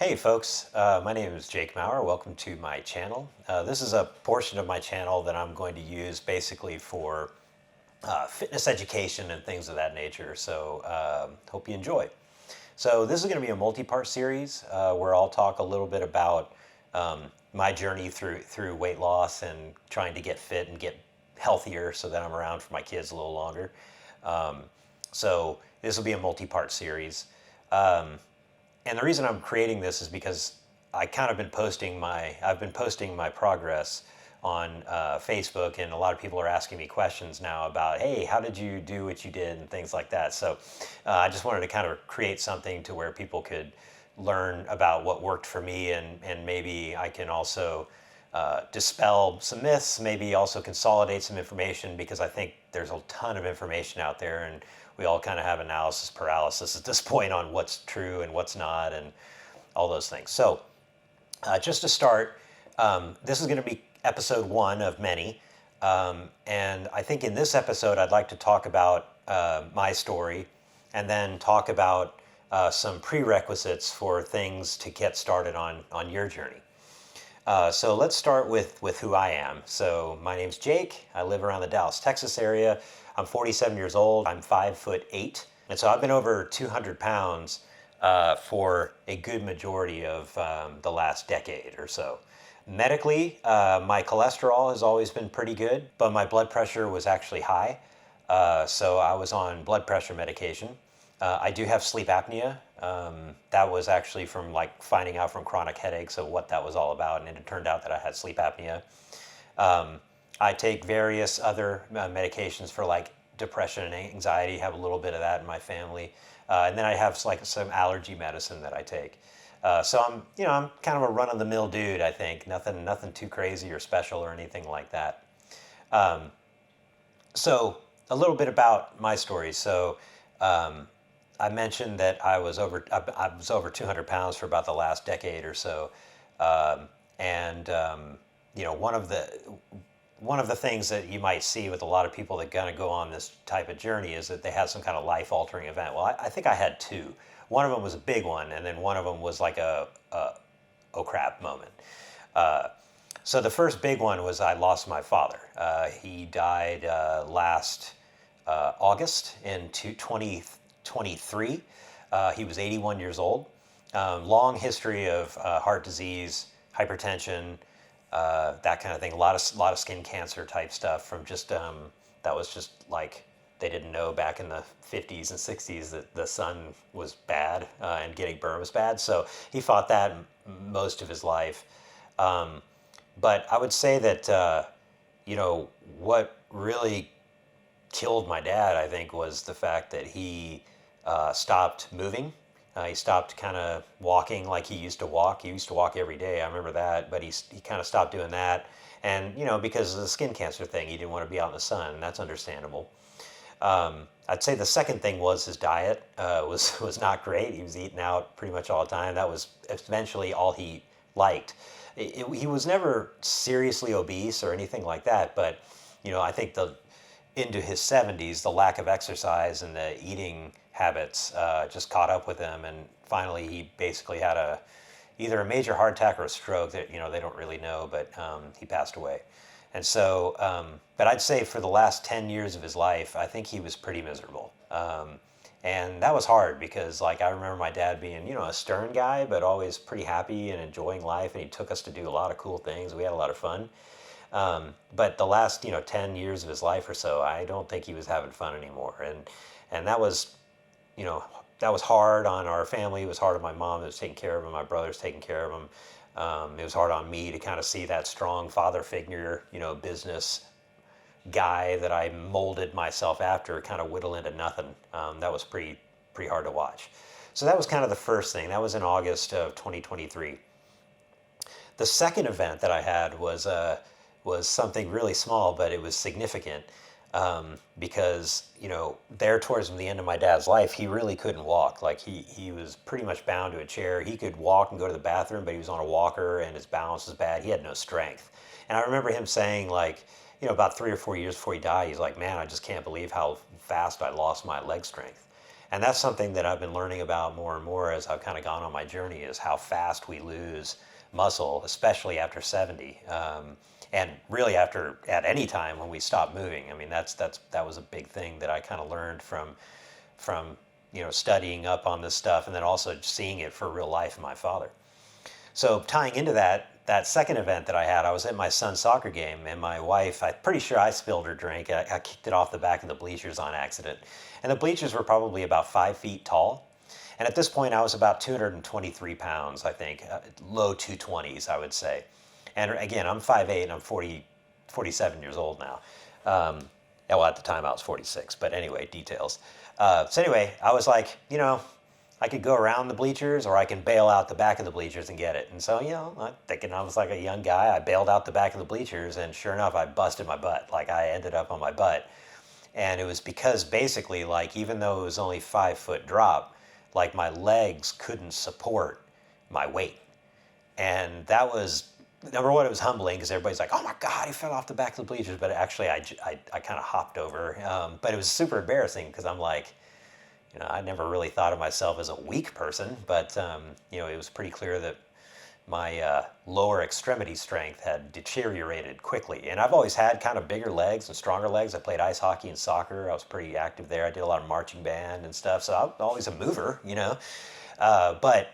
Hey folks, my name is Jake Maurer. Welcome to my channel. This is a portion of my channel that I'm going to use basically for fitness education and things of that nature. So hope you enjoy. So this is going to be a multi-part series where I'll talk a little bit about my journey through weight loss and trying to get fit and get healthier so that I'm around for my kids a little longer. So this will be a multi-part series. And the reason I'm creating this is because I've been posting my progress on Facebook, and a lot of people are asking me questions now about, hey, how did you do what you did and things like that. So I just wanted to kind of create something to where people could learn about what worked for me, and maybe I can also dispel some myths, maybe also consolidate some information, because I think there's a ton of information out there, and we all kind of have analysis paralysis at this point on what's true and what's not and all those things. So just to start, this is going to be episode one of many. And I think in this episode, I'd like to talk about my story and then talk about some prerequisites for things to get started on your journey. So let's start with who I am. So my name's Jake. I live around the Dallas, Texas area. I'm 47 years old. I'm 5'8". And so I've been over 200 pounds for a good majority of the last decade or so. Medically, my cholesterol has always been pretty good, but my blood pressure was actually high. So I was on blood pressure medication. I do have sleep apnea. That was actually from finding out from chronic headaches of what that was all about, and it turned out that I had sleep apnea. I take various other medications for depression and anxiety. Have a little bit of that in my family, and then I have some allergy medicine that I take. So I'm kind of a run-of-the-mill dude. I think nothing too crazy or special or anything like that. So a little bit about my story. So I mentioned that I was over 200 pounds for about the last decade or so, and one of the things that you might see with a lot of people that kind of go on this type of journey is that they have some kind of life-altering event. Well, I think I had two. One of them was a big one, and then one of them was like a oh crap moment. So the first big one was I lost my father. He died last August in 2023. He was 81 years old. Long history of heart disease, hypertension, that kind of thing. A lot of skin cancer type stuff from just that was just like they didn't know back in the 50s and 60s that the sun was bad and getting burned was bad. So he fought that most of his life. But I would say that what really killed my dad, I think, was the fact that he stopped moving. He stopped kind of walking like he used to walk. He used to walk every day. I remember that, but he kind of stopped doing that. And, because of the skin cancer thing, he didn't want to be out in the sun, and that's understandable. I'd say the second thing was his diet was not great. He was eating out pretty much all the time. That was eventually all he liked. He was never seriously obese or anything like that, but, I think into his 70s, the lack of exercise and the eating habits just caught up with him, and finally he basically had either a major heart attack or a stroke that they don't really know, but he passed away. And so, but I'd say for the last 10 years of his life, I think he was pretty miserable. And that was hard because I remember my dad being, a stern guy, but always pretty happy and enjoying life. And he took us to do a lot of cool things. We had a lot of fun. But the last, 10 years of his life or so, I don't think he was having fun anymore. And that was, that was hard on our family. It was hard on my mom that was taking care of him. My brother's taking care of him. It was hard on me to kind of see that strong father figure, business guy that I molded myself after kind of whittle into nothing. That was pretty hard to watch. So that was kind of the first thing. That was in August of 2023. The second event that I had was something really small, but it was significant. Because, there towards the end of my dad's life, he really couldn't walk. He was pretty much bound to a chair. He could walk and go to the bathroom, but he was on a walker and his balance was bad. He had no strength. And I remember him saying about 3 or 4 years before he died, he's like, man, I just can't believe how fast I lost my leg strength. And that's something that I've been learning about more and more as I've kind of gone on my journey, is how fast we lose muscle, especially after 70. And really after at any time when we stop moving. I mean, that was a big thing that I kind of learned from studying up on this stuff, and then also seeing it for real life in my father. So tying into that second event that I had, I was at my son's soccer game, and my wife, I'm pretty sure I spilled her drink. I kicked it off the back of the bleachers on accident. And the bleachers were probably about 5 feet tall. And at this point, I was about 223 pounds, I think, low 220s, I would say. And again, I'm 5'8", and I'm 47 years old now. Well, at the time I was 46, but anyway, details. So anyway, I was like, I could go around the bleachers, or I can bail out the back of the bleachers and get it. And so, I'm thinking I was like a young guy. I bailed out the back of the bleachers, and sure enough, I busted my butt. Like, I ended up on my butt. And it was because basically, like, even though it was only 5 foot drop, like, my legs couldn't support my weight. And that was, number one, it was humbling because everybody's like, oh my God, he fell off the back of the bleachers. But actually, I kind of hopped over. But it was super embarrassing because I'm like, I never really thought of myself as a weak person, but it was pretty clear that my lower extremity strength had deteriorated quickly. And I've always had kind of bigger legs and stronger legs. I played ice hockey and soccer. I was pretty active there. I did a lot of marching band and stuff, so I was always a mover, But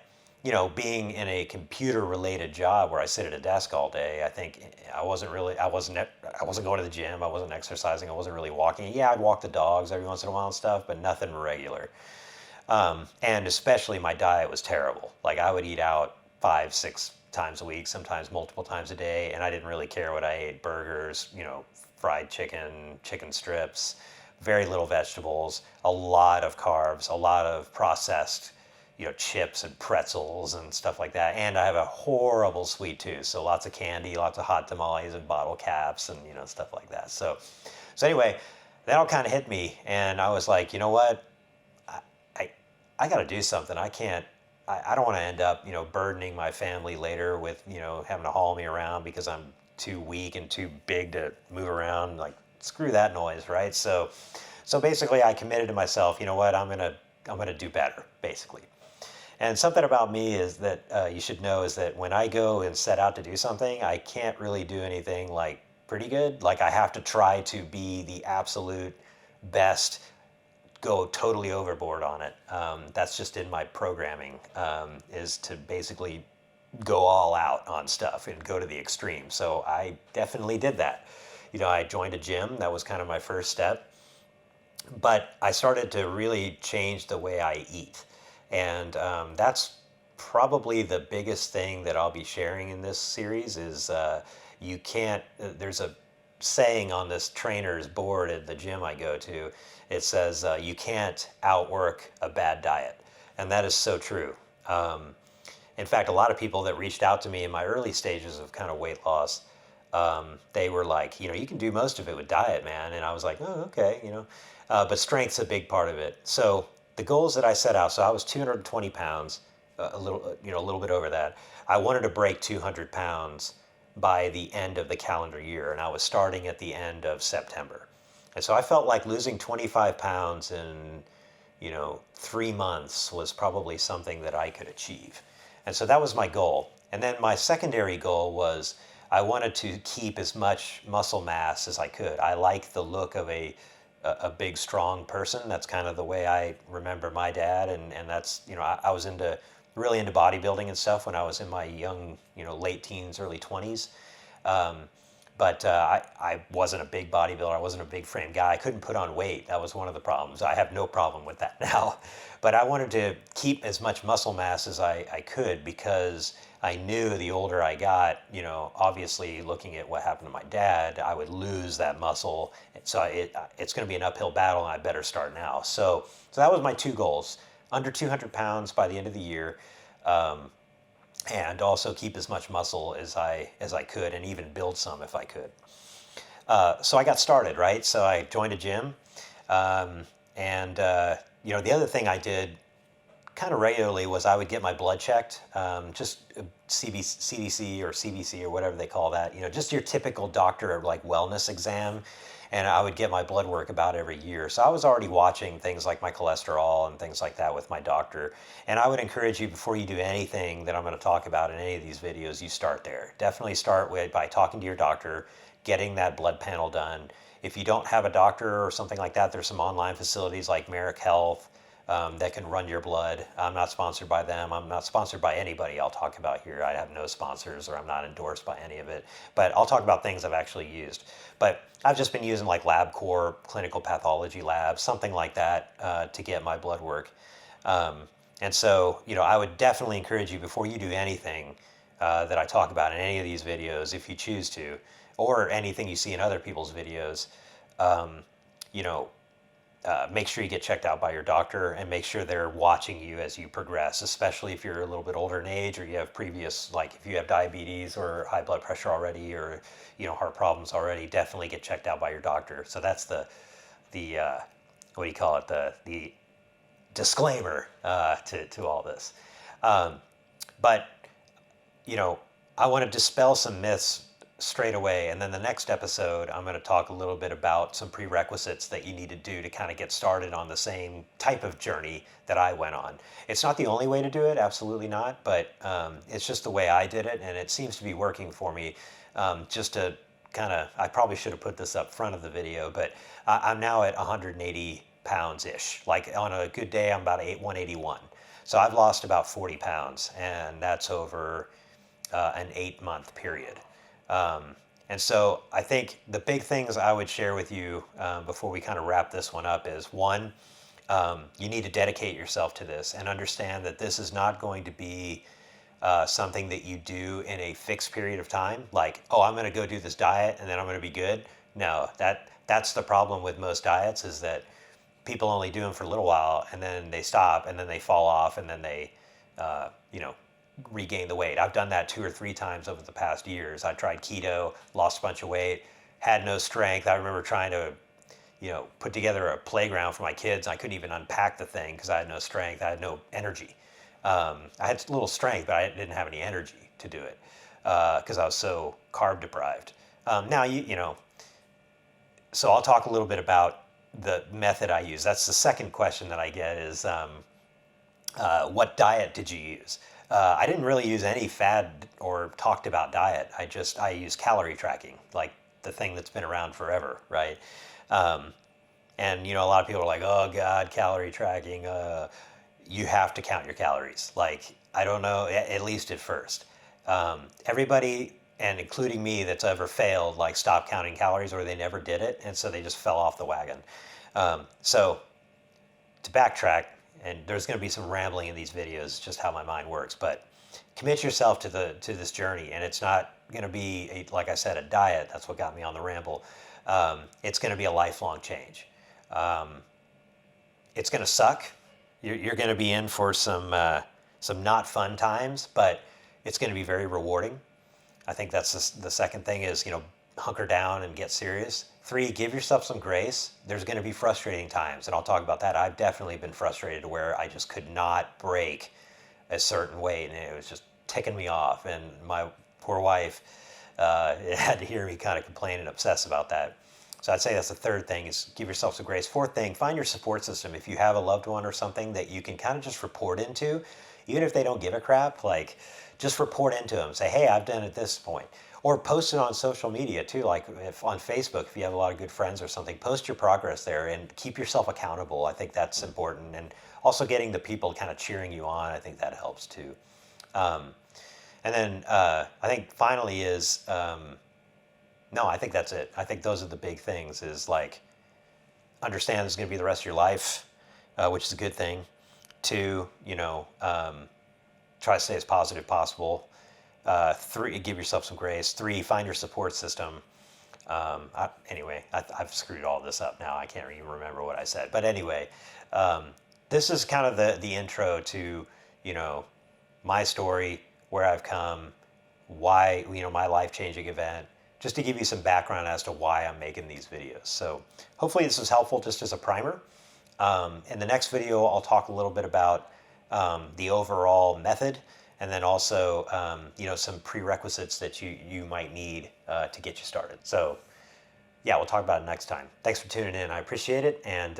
being in a computer-related job where I sit at a desk all day, I think I wasn't going to the gym. I wasn't exercising. I wasn't really walking. Yeah, I'd walk the dogs every once in a while and stuff, but nothing regular. And especially my diet was terrible. Like, I would eat out 5-6 times a week, sometimes multiple times a day, and I didn't really care what I ate. Burgers, fried chicken, chicken strips, very little vegetables, a lot of carbs, a lot of processed chips and pretzels and stuff like that. And I have a horrible sweet tooth, so lots of candy, lots of hot tamales and bottle caps and stuff like that. So anyway, that all kind of hit me, and I was like, you know what? I got to do something. I can't. I don't want to end up burdening my family later with having to haul me around because I'm too weak and too big to move around. Like, screw that noise, right? So basically, I committed to myself. You know what? I'm gonna do better, basically. And something about me is that you should know is that when I go and set out to do something, I can't really do anything like pretty good. Like, I have to try to be the absolute best, go totally overboard on it. That's just in my programming, is to basically go all out on stuff and go to the extreme. So I definitely did that. I joined a gym. That was kind of my first step. But I started to really change the way I eat. And that's probably the biggest thing that I'll be sharing in this series is you can't, there's a saying on this trainer's board at the gym I go to. It says, you can't outwork a bad diet. And that is so true. In fact, a lot of people that reached out to me in my early stages of kind of weight loss, they were like, you can do most of it with diet, man. And I was like, oh, okay, but strength's a big part of it. So the goals that I set out, so I was 220 pounds, a little bit over that. I wanted to break 200 pounds by the end of the calendar year, and I was starting at the end of September. And so I felt like losing 25 pounds in, 3 months was probably something that I could achieve. And so that was my goal. And then my secondary goal was I wanted to keep as much muscle mass as I could. I like the look of a big, strong person. That's kind of the way I remember my dad. And that's, I was really into bodybuilding and stuff when I was in my young, late teens, early 20s. But I wasn't a big bodybuilder. I wasn't a big frame guy. I couldn't put on weight. That was one of the problems. I have no problem with that now. But I wanted to keep as much muscle mass as I could because I knew the older I got, obviously looking at what happened to my dad, I would lose that muscle. So it's going to be an uphill battle, and I better start now. So that was my two goals: under 200 pounds by the end of the year, and also keep as much muscle as I could, and even build some if I could. So I got started, right? So I joined a gym, and the other thing I did kind of regularly was I would get my blood checked, just CDC or CBC or whatever they call that, just your typical doctor like wellness exam. and I would get my blood work about every year. So I was already watching things like my cholesterol and things like that with my doctor. And I would encourage you, before you do anything that I'm going to talk about in any of these videos, you start there. Definitely start by talking to your doctor, getting that blood panel done. If you don't have a doctor or something like that, there's some online facilities like Merrick Health that can run your blood. I'm not sponsored by them. I'm not sponsored by anybody I'll talk about here. I have no sponsors, or I'm not endorsed by any of it. But I'll talk about things I've actually used. But I've just been using like LabCorp, Clinical Pathology Labs, something like that to get my blood work. And so, I would definitely encourage you, before you do anything that I talk about in any of these videos, if you choose to, or anything you see in other people's videos, you know, make sure you get checked out by your doctor, and make sure they're watching you as you progress, especially if you're a little bit older in age, or you have previous, like if you have diabetes or high blood pressure already, or, heart problems already, definitely get checked out by your doctor. So that's the what do you call it? The disclaimer to all this. But, I want to dispel some myths straight away. And then the next episode, I'm going to talk a little bit about some prerequisites that you need to do to kind of get started on the same type of journey that I went on. It's not the only way to do it, absolutely not, but it's just the way I did it, and it seems to be working for me. Just to I probably should have put this up front of the video, but I'm now at 180 pounds-ish. Like on a good day, I'm about 181. So I've lost about 40 pounds, and that's over an 8-month period. And so I think the big things I would share with you before we kind of wrap this one up is, one, you need to dedicate yourself to this and understand that this is not going to be something that you do in a fixed period of time. Like, oh, I'm going to go do this diet and then I'm going to be good. No, that's the problem with most diets, is that people only do them for a little while and then they stop and then they fall off and then they, regain the weight. I've done that 2 or 3 times over the past years. I tried keto, lost a bunch of weight, had no strength. I remember trying to, put together a playground for my kids. I couldn't even unpack the thing because I had no strength. I had no energy. I had a little strength, but I didn't have any energy to do it because I was so carb deprived. Now, so I'll talk a little bit about the method I use. That's the second question that I get is, what diet did you use? I didn't really use any fad or talked about diet. I use calorie tracking, like the thing that's been around forever, right? And a lot of people are like, oh God, calorie tracking. You have to count your calories. Like, I don't know, at least at first. Everybody, and including me, that's ever failed, like stopped counting calories, or they never did it, and so they just fell off the wagon. So to backtrack, and there's going to be some rambling in these videos, just how my mind works, but commit yourself to this journey, and it's not going to be, like I said, a diet. That's what got me on the ramble. It's going to be a lifelong change. It's going to suck. You're going to be in for some not fun times, but it's going to be very rewarding. I think that's the second thing is, hunker down and get serious. 3, give yourself some grace. There's going to be frustrating times, and I'll talk about that. I've definitely been frustrated to where I just could not break a certain weight, and it was just ticking me off. And my poor wife had to hear me kind of complain and obsess about that. So I'd say that's the third thing, is give yourself some grace. Fourth thing, find your support system. If you have a loved one or something that you can kind of just report into, even if they don't give a crap, like just report into them. Say, hey, I've done it at this point. Or post it on social media too, like if on Facebook, if you have a lot of good friends or something, post your progress there and keep yourself accountable. I think that's important. And also getting the people kind of cheering you on, I think that helps too. And then I think finally is, no, I think that's it. I think those are the big things, is like, understand this is going to be the rest of your life, which is a good thing. 2, try to stay as positive as possible. 3, give yourself some grace. 3, find your support system. Anyway, I've screwed all this up now. I can't even remember what I said. But anyway, this is kind of the intro to, my story, where I've come, why, my life-changing event, just to give you some background as to why I'm making these videos. So hopefully this is helpful just as a primer. In the next video, I'll talk a little bit about the overall method, and then also, some prerequisites that you might need to get you started. So Yeah, we'll talk about it next time. Thanks for tuning in. I appreciate it. And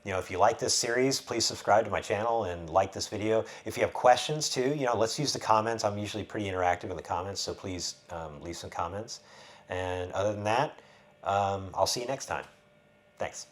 if you like this series, please subscribe to my channel and like this video. If you have questions too, let's use the comments. I'm usually pretty interactive in the comments, so please leave some comments. And other than that, I'll see you next time. Thanks.